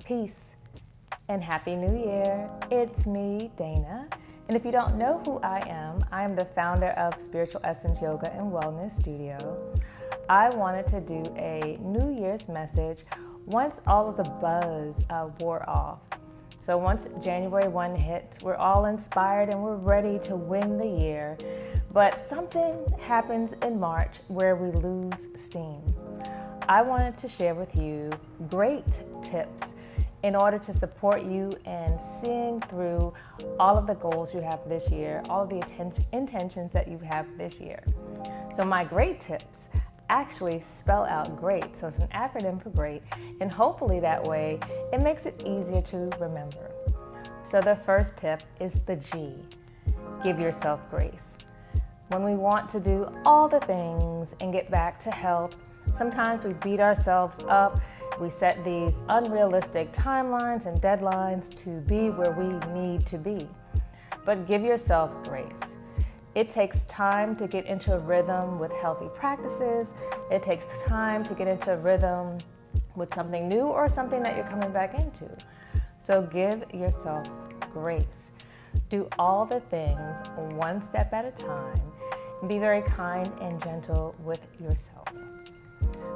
Peace and Happy New Year. It's me, Dana. And if you don't know who I am the founder of Spiritual Essence Yoga and Wellness Studio. I wanted to do a New Year's message once all of the buzz wore off. So once January 1 hits, we're all inspired and we're ready to win the year. But something happens in March where we lose steam. I wanted to share with you great tips in order to support you in seeing through all of the goals you have this year, all of the intentions that you have this year. So my great tips actually spell out GREAT. So it's an acronym for GREAT, and hopefully that way it makes it easier to remember. So the first tip is the G. Give yourself grace. When we want to do all the things and get back to health, sometimes we beat ourselves up. We set these unrealistic timelines and deadlines to be where we need to be. But give yourself grace. It takes time to get into a rhythm with healthy practices. It takes time to get into a rhythm with something new or something that you're coming back into. So give yourself grace. Do all the things one step at a time. Be very kind and gentle with yourself.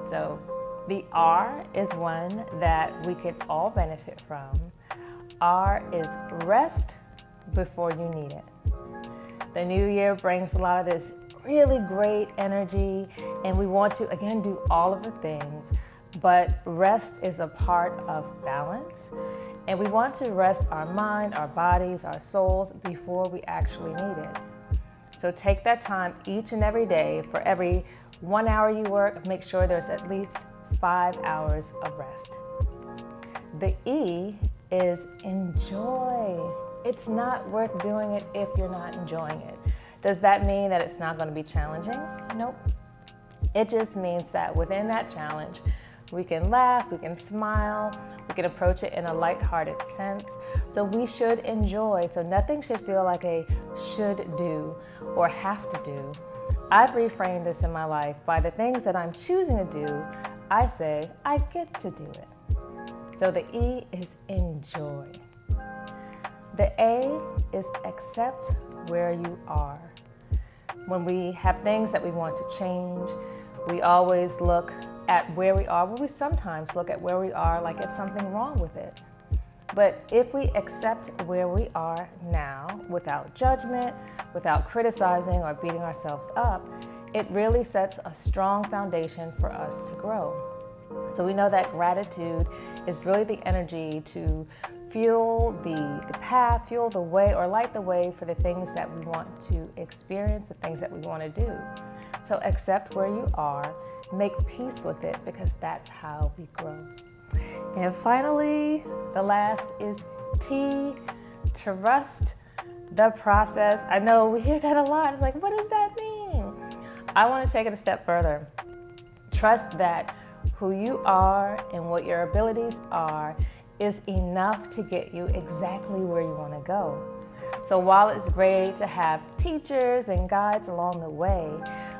So the R is one that we could all benefit from. R is rest before you need it. The new year brings a lot of this really great energy, and we want to, again, do all of the things, but rest is a part of balance, and we want to rest our mind, our bodies, our souls before we actually need it. So take that time each and every day. For every 1 hour you work, make sure there's at least 5 hours of rest. The E is enjoy. It's not worth doing it if you're not enjoying it. Does that mean that it's not going to be challenging? Nope. It just means that within that challenge, we can laugh, we can smile, we can approach it in a lighthearted sense. So we should enjoy. So nothing should feel like a should do or have to do. I've reframed this in my life. By the things that I'm choosing to do, I say I get to do it. So the E is enjoy. The A is accept where you are. When we have things that we want to change, we always look at where we are, but we sometimes look at where we are like it's something wrong with it. But if we accept where we are now without judgment, without criticizing or beating ourselves up, it really sets a strong foundation for us to grow. So we know that gratitude is really the energy to fuel the path, fuel the way, or light the way for the things that we want to experience, the things that we want to do. So accept where you are, make peace with it, because that's how we grow. And finally, the last is T, trust the process. I know we hear that a lot. It's like, what does that mean? I want to take it a step further. Trust that who you are and what your abilities are is enough to get you exactly where you want to go. So while it's great to have teachers and guides along the way,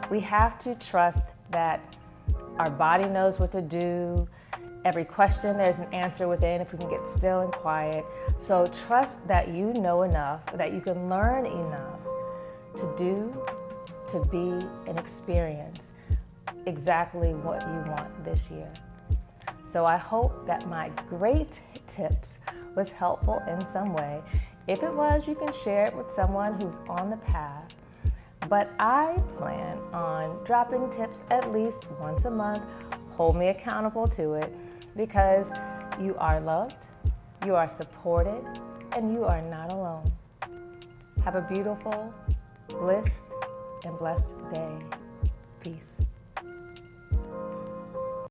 we have to trust that our body knows what to do. Every question, there's an answer within if we can get still and quiet. So trust that you know enough, that you can learn enough to do, to be, and experience exactly what you want this year. So I hope that my great tips was helpful in some way. If it was, you can share it with someone who's on the path. But I plan on dropping tips at least once a month. Hold me accountable to it, because you are loved, you are supported, and you are not alone. Have a beautiful, blissed, and blessed day. Peace.